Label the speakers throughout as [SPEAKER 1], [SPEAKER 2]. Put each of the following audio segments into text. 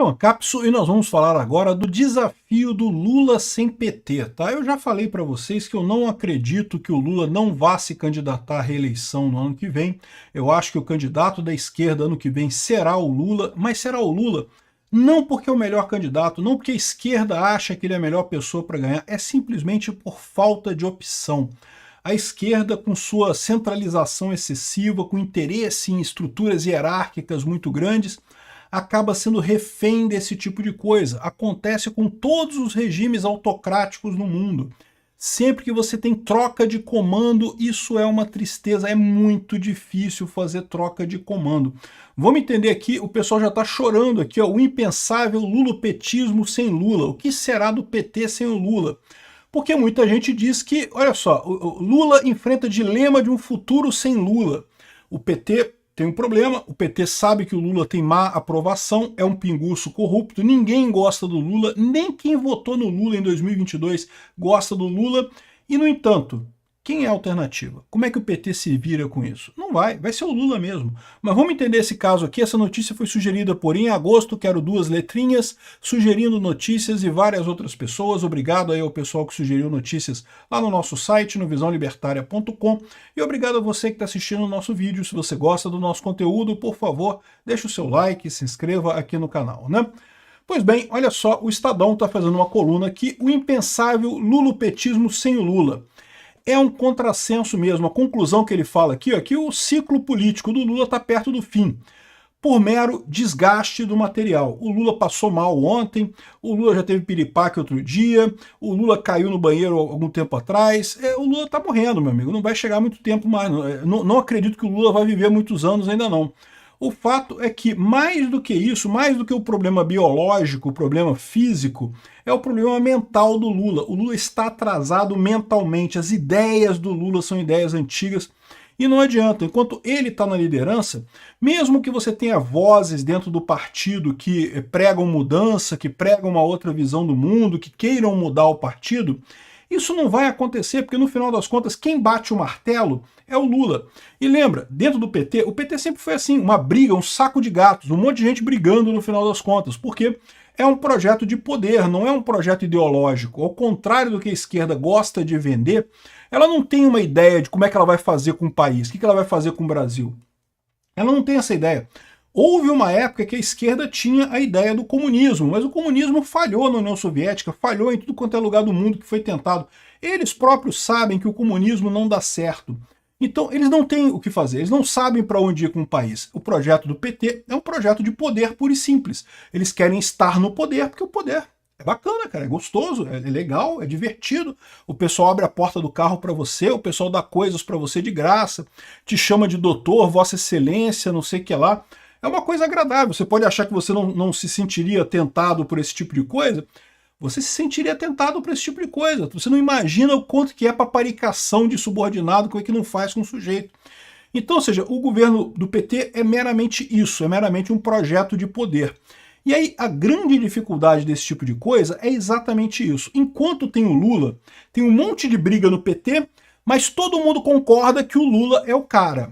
[SPEAKER 1] é o Ancapso e nós vamos falar agora do desafio do Lula sem PT, tá? Eu já falei para vocês que eu não acredito que o Lula não vá se candidatar à reeleição no ano que vem. Eu acho que o candidato da esquerda ano que vem será o Lula, mas será o Lula não porque é o melhor candidato, não porque a esquerda acha que ele é a melhor pessoa para ganhar, é simplesmente por falta de opção. A esquerda, com sua centralização excessiva, com interesse em estruturas hierárquicas muito grandes, acaba sendo refém desse tipo de coisa. Acontece com todos os regimes autocráticos no mundo. Sempre que você tem troca de comando, isso é uma tristeza, é muito difícil fazer troca de comando. Vamos entender aqui, o pessoal já está chorando aqui, ó, o impensável lulopetismo sem Lula. O que será do PT sem o Lula? Porque muita gente diz que, olha só, o Lula enfrenta dilema de um futuro sem Lula. O PT tem um problema, o PT sabe que o Lula tem má aprovação, é um pinguço corrupto, ninguém gosta do Lula, nem quem votou no Lula em 2022 gosta do Lula, e no entanto, quem é a alternativa? Como é que o PT se vira com isso? Não vai ser o Lula mesmo. Mas vamos entender esse caso aqui, essa notícia foi sugerida por Em Agosto, Quero Duas Letrinhas, sugerindo notícias e várias outras pessoas. Obrigado aí ao pessoal que sugeriu notícias lá no nosso site, no visãolibertaria.com, e obrigado a você que está assistindo o nosso vídeo. Se você gosta do nosso conteúdo, por favor, deixe o seu like, se inscreva aqui no canal, né? Pois bem, olha só, o Estadão está fazendo uma coluna aqui, o impensável lulopetismo sem o Lula. É um contrassenso mesmo, a conclusão que ele fala aqui, ó, que o ciclo político do Lula está perto do fim, por mero desgaste do material. O Lula passou mal ontem, o Lula já teve piripaque outro dia, o Lula caiu no banheiro algum tempo atrás, o Lula está morrendo, meu amigo, não vai chegar muito tempo mais, não acredito que o Lula vai viver muitos anos ainda não. O fato é que, mais do que isso, mais do que o problema biológico, o problema físico, é o problema mental do Lula. O Lula está atrasado mentalmente, as ideias do Lula são ideias antigas, e não adianta, enquanto ele está na liderança, mesmo que você tenha vozes dentro do partido que pregam mudança, que pregam uma outra visão do mundo, que queiram mudar o partido, isso não vai acontecer, porque no final das contas, quem bate o martelo é o Lula. E lembra, dentro do PT, o PT sempre foi assim, uma briga, um saco de gatos, um monte de gente brigando no final das contas, porque é um projeto de poder, não é um projeto ideológico. Ao contrário do que a esquerda gosta de vender, ela não tem uma ideia de como é que ela vai fazer com o país, o que ela vai fazer com o Brasil. Ela não tem essa ideia. Houve uma época que a esquerda tinha a ideia do comunismo, mas o comunismo falhou na União Soviética, falhou em tudo quanto é lugar do mundo que foi tentado. Eles próprios sabem que o comunismo não dá certo. Então, eles não têm o que fazer, eles não sabem para onde ir com o país. O projeto do PT é um projeto de poder puro e simples. Eles querem estar no poder porque o poder é bacana, cara, é gostoso, é legal, é divertido. O pessoal abre a porta do carro para você, o pessoal dá coisas para você de graça, te chama de doutor, vossa excelência, não sei o que lá. É uma coisa agradável. Você pode achar que você não se sentiria tentado por esse tipo de coisa. Você se sentiria tentado por esse tipo de coisa. Você não imagina o quanto que é paparicação de subordinado, como é que não faz com o sujeito. Então, ou seja, o governo do PT é meramente isso, é meramente um projeto de poder. E aí, a grande dificuldade desse tipo de coisa é exatamente isso. Enquanto tem o Lula, tem um monte de briga no PT, mas todo mundo concorda que o Lula é o cara.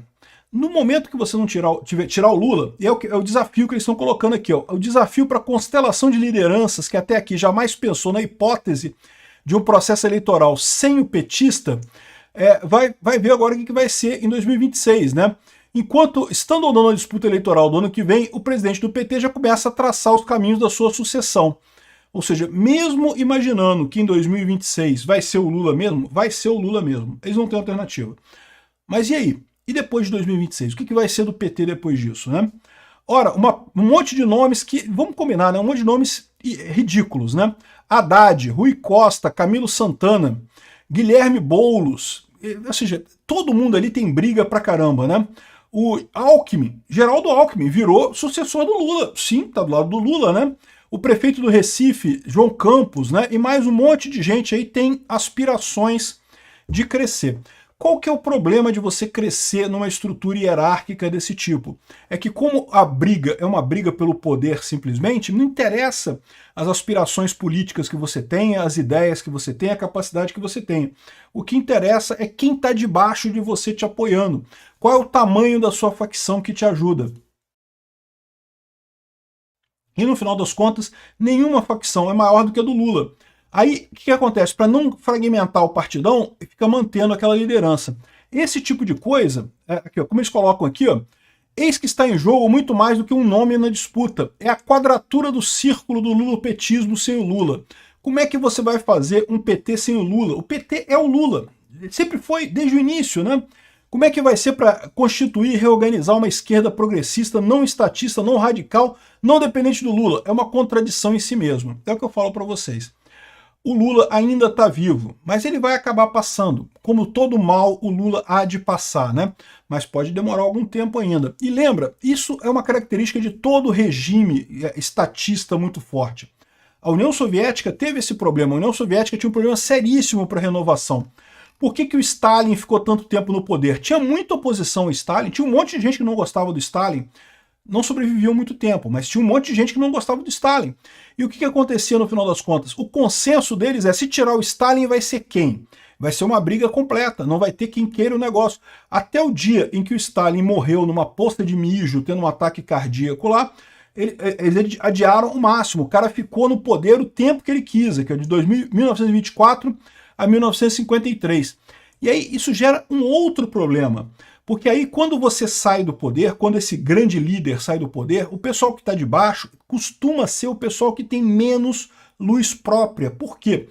[SPEAKER 1] No momento que você não tirar o Lula, é o desafio que eles estão colocando aqui, ó, o desafio para a constelação de lideranças que até aqui jamais pensou na hipótese de um processo eleitoral sem o petista, vai ver agora o que vai ser em 2026, né? Enquanto, estando ou não na disputa eleitoral do ano que vem, o presidente do PT já começa a traçar os caminhos da sua sucessão. Ou seja, mesmo imaginando que em 2026 vai ser o Lula mesmo, vai ser o Lula mesmo. Eles não têm alternativa. Mas e aí? E depois de 2026? O que vai ser do PT depois disso, né? Ora, um monte de nomes que, vamos combinar, né? Um monte de nomes ridículos, né? Haddad, Rui Costa, Camilo Santana, Guilherme Boulos, ou seja, todo mundo ali tem briga pra caramba, né? O Alckmin, Geraldo Alckmin, virou sucessor do Lula. Sim, tá do lado do Lula, né? O prefeito do Recife, João Campos, né? E mais um monte de gente aí tem aspirações de crescer. Qual que é o problema de você crescer numa estrutura hierárquica desse tipo? É que como a briga é uma briga pelo poder simplesmente, não interessa as aspirações políticas que você tenha, as ideias que você tenha, a capacidade que você tenha. O que interessa é quem está debaixo de você te apoiando. Qual é o tamanho da sua facção que te ajuda? E no final das contas, nenhuma facção é maior do que a do Lula. Aí, o que acontece? Para não fragmentar o partidão, fica mantendo aquela liderança. Esse tipo de coisa, aqui, ó, como eles colocam aqui, ó, eis que está em jogo muito mais do que um nome na disputa. É a quadratura do círculo do lulopetismo sem o Lula. Como é que você vai fazer um PT sem o Lula? O PT é o Lula. Sempre foi, desde o início, né? Como é que vai ser para constituir e reorganizar uma esquerda progressista, não estatista, não radical, não dependente do Lula? É uma contradição em si mesmo. É o que eu falo para vocês. O Lula ainda está vivo, mas ele vai acabar passando. Como todo mal, o Lula há de passar, né? Mas pode demorar algum tempo ainda. E lembra, isso é uma característica de todo regime estatista muito forte. A União Soviética teve esse problema. A União Soviética tinha um problema seríssimo para a renovação. Por que o Stalin ficou tanto tempo no poder? Tinha muita oposição ao Stalin, tinha um monte de gente que não gostava do Stalin. Não sobreviveu muito tempo, mas tinha um monte de gente que não gostava do Stalin. E o que acontecia no final das contas? O consenso deles é, se tirar o Stalin vai ser quem? Vai ser uma briga completa, não vai ter quem queira o negócio. Até o dia em que o Stalin morreu numa poça de mijo, tendo um ataque cardíaco lá, eles adiaram o máximo. O cara ficou no poder o tempo que ele quis, que é de 1924 a 1953. E aí isso gera um outro problema. Porque aí quando você sai do poder, quando esse grande líder sai do poder, o pessoal que está de baixo costuma ser o pessoal que tem menos luz própria. Por quê?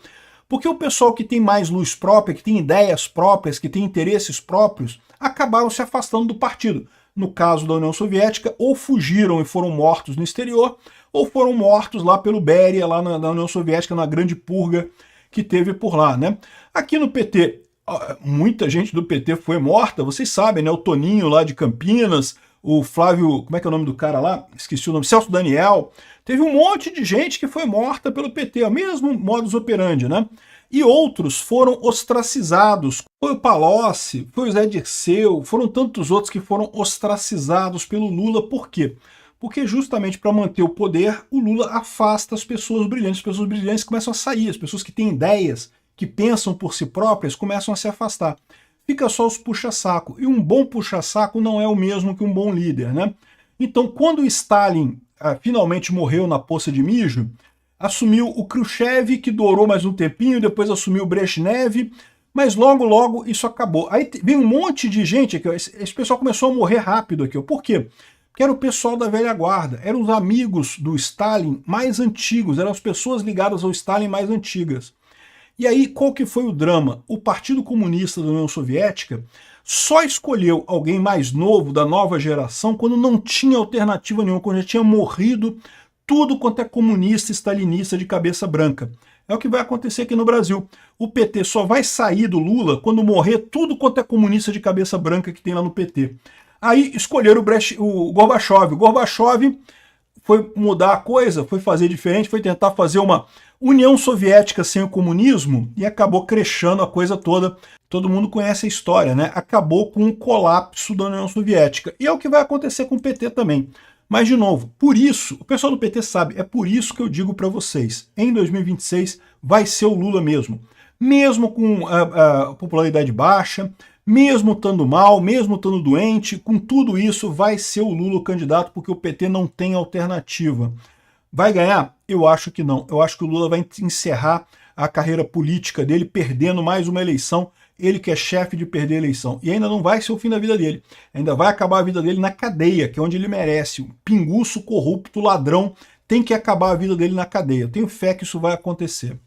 [SPEAKER 1] Porque o pessoal que tem mais luz própria, que tem ideias próprias, que tem interesses próprios, acabaram se afastando do partido. No caso da União Soviética, ou fugiram e foram mortos no exterior, ou foram mortos lá pelo Beria, lá na União Soviética, na grande purga que teve por lá, né? Aqui no PT, muita gente do PT foi morta, vocês sabem, né? O Toninho lá de Campinas, o Flávio, como é que é o nome do cara lá? Esqueci o nome, Celso Daniel. Teve um monte de gente que foi morta pelo PT, o mesmo modus operandi, né? E outros foram ostracizados. Foi o Palocci, foi o Zé Dirceu, foram tantos outros que foram ostracizados pelo Lula. Por quê? Porque justamente para manter o poder, o Lula afasta as pessoas brilhantes começam a sair, as pessoas que têm ideias, que pensam por si próprias, começam a se afastar. Fica só os puxa-saco, e um bom puxa-saco não é o mesmo que um bom líder, né? Então, quando o Stalin finalmente morreu na poça de mijo, assumiu o Khrushchev, que durou mais um tempinho, depois assumiu o Brezhnev, mas logo, logo isso acabou. Aí vem um monte de gente aqui, ó, esse pessoal começou a morrer rápido aqui, ó. Por quê? Porque era o pessoal da velha guarda, eram os amigos do Stalin mais antigos, eram as pessoas ligadas ao Stalin mais antigas. E aí, qual que foi o drama? O Partido Comunista da União Soviética só escolheu alguém mais novo, da nova geração, quando não tinha alternativa nenhuma, quando já tinha morrido tudo quanto é comunista e stalinista de cabeça branca. É o que vai acontecer aqui no Brasil. O PT só vai sair do Lula quando morrer tudo quanto é comunista de cabeça branca que tem lá no PT. Aí escolheram o Gorbachev. O Gorbachev foi mudar a coisa, foi fazer diferente, foi tentar fazer uma União Soviética sem o comunismo e acabou crescendo a coisa toda. Todo mundo conhece a história, né? Acabou com o colapso da União Soviética. E é o que vai acontecer com o PT também. Mas, de novo, por isso, o pessoal do PT sabe, é por isso que eu digo para vocês, em 2026 vai ser o Lula mesmo. Mesmo com a popularidade baixa, mesmo estando mal, mesmo estando doente, com tudo isso vai ser o Lula o candidato, porque o PT não tem alternativa. Vai ganhar? Eu acho que não. Eu acho que o Lula vai encerrar a carreira política dele perdendo mais uma eleição, ele que é chefe de perder a eleição. E ainda não vai ser o fim da vida dele. Ainda vai acabar a vida dele na cadeia, que é onde ele merece. Um pinguço, corrupto, ladrão, tem que acabar a vida dele na cadeia. Eu tenho fé que isso vai acontecer.